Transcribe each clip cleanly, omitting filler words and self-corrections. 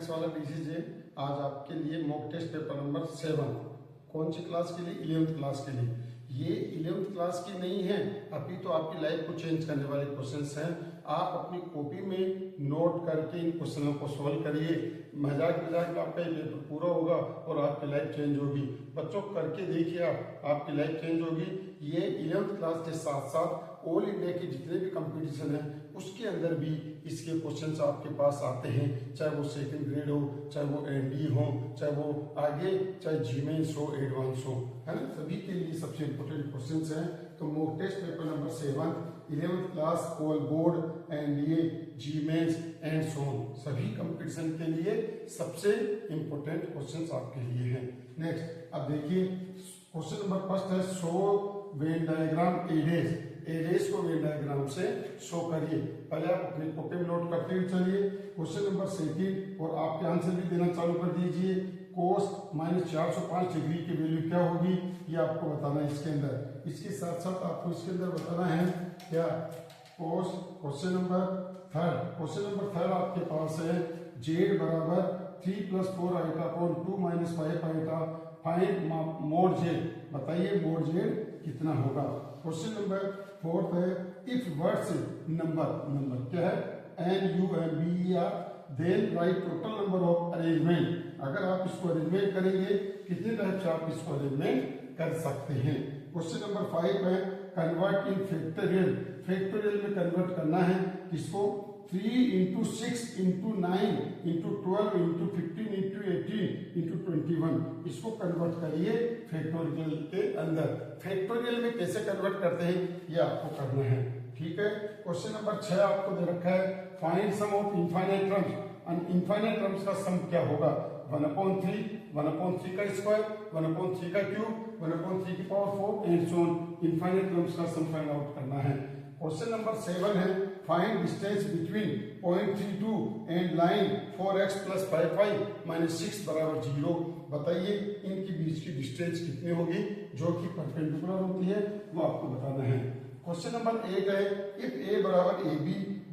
Maths वाला डीसीजे आज आपके लिए मॉक टेस्ट पेपर नंबर 7। कौन सी क्लास के लिए? 11th क्लास के लिए। ये 11th क्लास की नहीं है, अभी तो आपकी लाइफ को चेंज करने वाले क्वेश्चंस हैं। आप अपनी कॉपी में नोट करके इन क्वेश्चनों को सॉल्व करिए। मजाक में आपका ये पेपर पूरा होगा और आपकी लाइफ चेंज होगी। बच्चों करके देखिए, आपकी लाइफ चेंज होगी। ये 11th क्लास के साथ साथ ऑल इंडिया के जितने भी कंपटीशन हैं उसके अंदर भी इसके क्वेश्चंस आपके पास आते हैं, चाहे वो सेकंड ग्रेड हो, चाहे वो एनडी हो, चाहे वो आगे चाहे जीमेंस हो, एडवांस हो, है ना। सभी के लिए सबसे इंपॉर्टेंट क्वेश्चंस हैं। तो mock test paper number 7 11th class all board NDA JEE Mains and सोन सभी कंपटीशन के लिए सबसे इंपॉर्टेंट क्वेश्चंस आपके लिए हैं। नेक्स्ट अब देखिए क्वेश्चन नंबर फर्स्ट है show Venn diagram arrays. Arrays को वेन डायग्राम से शो करिए। पहले आप अपनी कॉपी में नोट करते हुए चलिए। क्वेश्चन नंबर 2 और आपके आंसर भी देना चालू कर दीजिए। कोस -405 डिग्री की वैल्यू क्या होगी ये आपको बताना है इसके अंदर। इसके साथ साथ आपको इसके अंदर बताना है क्या कोस। क्वेश्चन नंबर 3 आपके पास है जेड बराबर 3 + 4 iota upon 2 - 5 iota find mod Z. बताइए मोड जेड कितना होगा। क्वेश्चन नंबर 4 है इफ वर्ड्स नंबर क्या है NUMBER then right total number of arrangement. अगर आप इसको अरेंजमेंट करेंगे कितने टाइप से आप इसको अरेंजमेंट कर सकते हैं। क्वेश्चन नंबर 5 है कन्वर्ट इन फैक्टोरियल। फैक्टोरियल में कन्वर्ट करना है किसको? 3 × 6 × 9 × 12 × 15 × 18 × 21 इसको कन्वर्ट करिए फैक्टोरियल के अंदर। फैक्टोरियल में कैसे कन्वर्ट करते हैं ये आपको करना है, ठीक है। क्वेश्चन नंबर 6 आपको दे रखा है find sum of infinite terms. Infinite terms का सम क्या होगा? 1/3 1/3 का स्क्वायर 1/3 का क्यूब 1/3 की power 4 and so on. Infinite terms का सम फाइंड आउट करना है। क्वेश्चन नंबर 7 है find distance between point 32 and line 4x + 5y - 6 = 0। बताइए इनके बीच की डिस्टेंस कितनी होगी जो कि परपेंडिकुलर होती है, वो आपको बताना है। क्वेश्चन नंबर 8 है if a = ab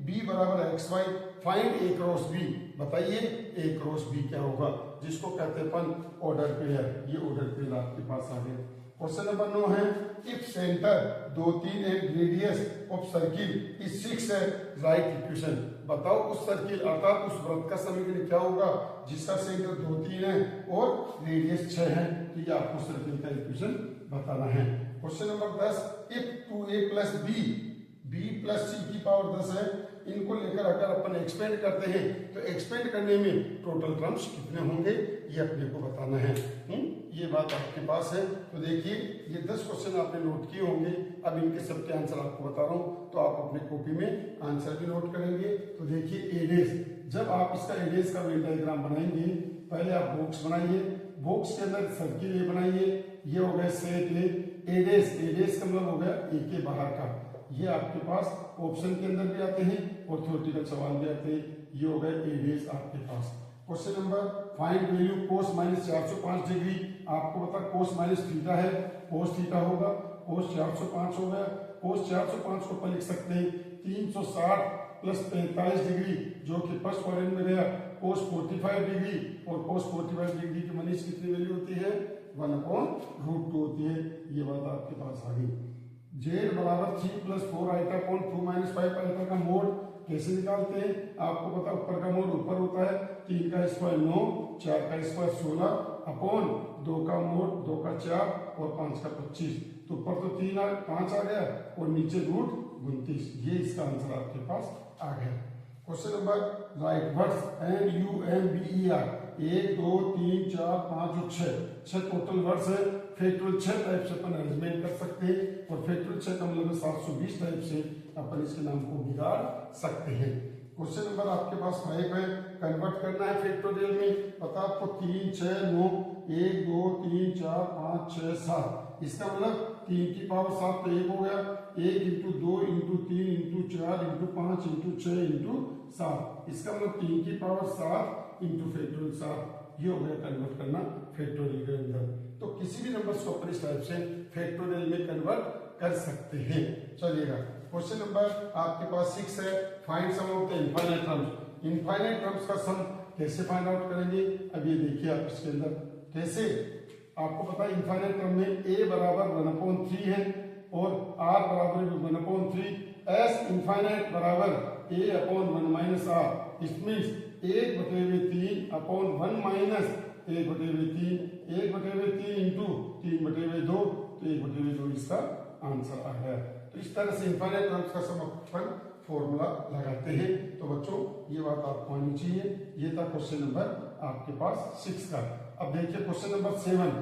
b = xy find a cross b। बताइए a क्रॉस b क्या होगा, जिसको कहते हैं अपन ऑर्डर पेयर। ये ऑर्डर पेयर आपके पास आ गए। क्वेश्चन नंबर 9 है if centre 2 3 and radius of circle is 6 है राइट इक्वेशन। बताओ उस सर्किल अर्थात उस वृत्त का समीकरण क्या होगा जिसका सेंटर 2 3 है और रेडियस 6 है। तो ये आपको सर्किल का इक्वेशन बताना है। Question number 10 if 2a + b + c की पावर 10 है। इनको लेकर अगर अपन एक्सपेंड करते हैं तो एक्सपेंड करने में टोटल टर्म्स कितने होंगे ये अपने को बताना है। ये बात आपके पास है। तो देखिए ये 10 क्वेश्चन आपने नोट किए होंगे। अब इनके सबके आंसर आपको बता रहा हूँ, तो आप अपनी कॉपी में आंसर भी नोट करेंगे। तो देखिए एरेज, जब आप इसका एरेज का वेन डायग्राम बनाएंगे पहले आप बॉक्स बनाइए। बॉक्स के अंदर सर्किल ए बनाइए। ये हो गया सेट ए। एरेज का मतलब हो गया ए के बाहर का। ये आपके पास ऑप्शन के अंदर भी आते हैं और थ्योरेटिकल सवाल भी आते हैं। ये हो गए एरेज आपके पास। क्वेश्चन नंबर फाइंड वैल्यू कोस -405 डिग्री। आपको पता कोस -थीटा है, कोस थीटा होगा, कोस 405 हो गया। कोस 405 को अपन लिख सकते हैं 360 + 45 डिग्री जो कि फर्स्ट क्वाड्रेंट में गया। कोस 45 डिग्री और कोस 45 डिग्री की मनीष कितनी वैल्यू होती है? 1/√2 होती है। ये बात आपके पास आ गई। जेड बराबर 3 + 4 आइटा अपॉन 2 - 5 आइटा का मोड कैसे निकालते हैं? आपको पता ऊपर का मोड ऊपर होता है 3 का स्क्वायर 9 4 का स्क्वायर 16 अपॉन 2 का मोड 2 का 4 और 5 का 25। तो ऊपर तो 5 आ गया और नीचे √29। ये इसका आंसर आपके पास आ गया। Question number right words NUMBER 1 2 3 4 5 और 6 टोटल वर्ड्स है। फैक्टोरियल 6 टाइप से अपन अरेंजमेंट कर सकते हैं और फैक्टोरियल 6 का मतलब 720 टाइप से अपन इसके नाम को बिगाड़ सकते हैं। क्वेश्चन नंबर आपके पास 5 है कन्वर्ट करना है फैक्टोरियल में। पता आपको 3 6 9 1 2 3 4 5 6 7। इसका मतलब 3 की पावर 7 तो 1 हो गया। 1 × 2 × 3 × 4 × 5 × 6 × 7। इसका मतलब 3 की पावर 7 × फैक्टोरियल 7। ये हो गया कन्वर्ट करना फैक्टोरियल के अंदर। तो किसी भी नंबर्स को अपन इस टाइप से फैक्टोरियल में कन्वर्ट कर सकते हैं। चलिएगा क्वेश्चन नंबर आपके पास 6 है find sum of the infinite terms. Infinite terms का सम कैसे फाइंड आउट करेंगे, अब ये देखिए आप इसके अंदर कैसे। आपको पता है इनफाइनाइट क्रम में a बराबर 1/3 है और r बराबर 1/3, s इनफाइनाइट बराबर a/1 - r। It means 1/3 upon 1 minus 1/3, 1/3 into 3/2, तो 1/2 इसका आंसर आ गया। तो इस तरह से इनफाइनाइट क्रम्स का सम अपन फॉर्मूला लगाते हैं। तो बच्चों ये बात आपको आनी चाहिए। ये था क्वेश्चन नंबर आपके पास 6 का। अब देखिए क्वेश्चन नंबर 7।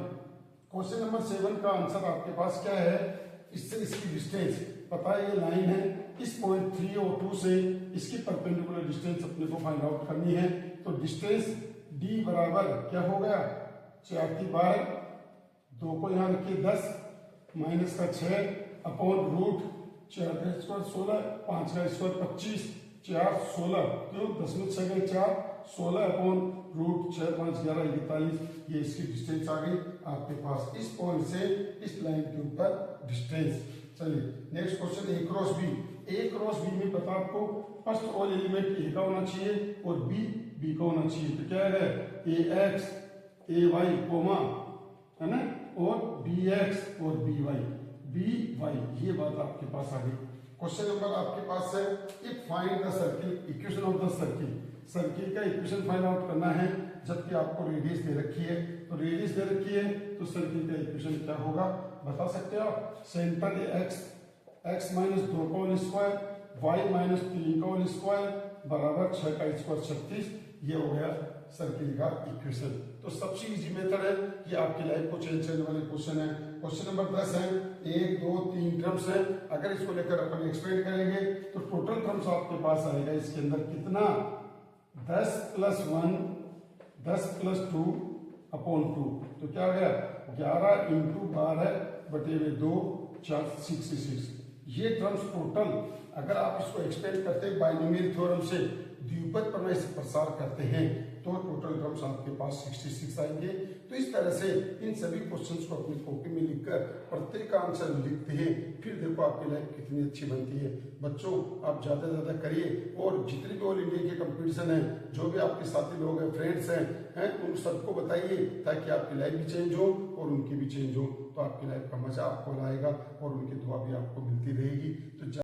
क्वेश्चन नंबर 7 का आंसर आपके पास क्या है, इससे इसकी डिस्टेंस पता है, ये लाइन है, इस पॉइंट 3 और 2 से इसकी परपेंडिकुलर डिस्टेंस अपने को फाइंड आउट करनी है। तो डिस्टेंस d बराबर क्या हो गया, 4 की 12, 2 को यहाँ रखिए 10, माइनस का 6 अपॉन रूट 4 का स्क्वायर 16, 5 का स्क्वायर 25, 4 16, क्यों 10 में 6 गए 4, 16 अपॉन रूट 6 5 11 41, ये इसकी डिस्टेंस आ गई आपके पास इस पॉइंट से इस लाइन के ऊपर डिस्टेंस। चलिए next question a cross b। a cross b में पता आपको फर्स्ट ऑल एलिमेंट a का होना चाहिए और b का होना चाहिए। तो क्या है ax ay कोमा है ना, और bx और by, ये बात आपके पास आ गई। क्वेश्चन नंबर आपके पास है if find the circle equation of the circle. Circle का इक्वेशन फाइंड आउट करना है, जबकि आपको रेडियस दे रखी है। तो रेडियस दे रखी है तो सर्किल का इक्वेशन क्या होगा बता सकते हो आप। सेंटर x माइनस 2 का होल स्क्वायर, y माइनस 3 का होल स्क्वायर बराबर 6 का स्क्वायर 36, ये हो गया सर्किल का इक्वेशन। तो सबसे इजी मेथड है, ये आपकी लाइफ को चेंज करने वाले क्वेश्चन है। क्वेश्चन नंबर 10 है, 1 2 3 टर्म्स है। अगर इसको लेकर अपन एक्सपेंड करेंगे तो टोटल टर्म्स आपके पास आएगा इसके अंदर कितना, 10 + 1 10 + 2 अपॉन 2। तो क्या हो गया 11 × 12/2 66। ये टर्म्स टोटल अगर आप इसको एक्सपेंड करते हैं बाइनोमियल थ्योरम से, द्विपद प्रमेय से प्रसार करते हैं, तो टोटल टर्म्स आपके पास 66 आएंगे। तो इस तरह से इन सभी क्वेश्चंस को अपनी कॉपी में लिखकर प्रत्येक का आंसर लिखते हैं, फिर देखो आपकी लाइफ कितनी अच्छी बनती है। बच्चों आप ज्यादा से ज्यादा करिए, और जितने भी ऑल इंडिया के कंपटीशन है, जो भी आपके साथी लोग हैं, फ्रेंड्स हैं, उन सबको बताइए, ताकि आपकी लाइफ भी चेंज हो और उनकी भी चेंज हो। तो आपकी लाइफ का मजा आपको लाएगा और उनकी दुआ भी आपको मिलती रहेगी। तो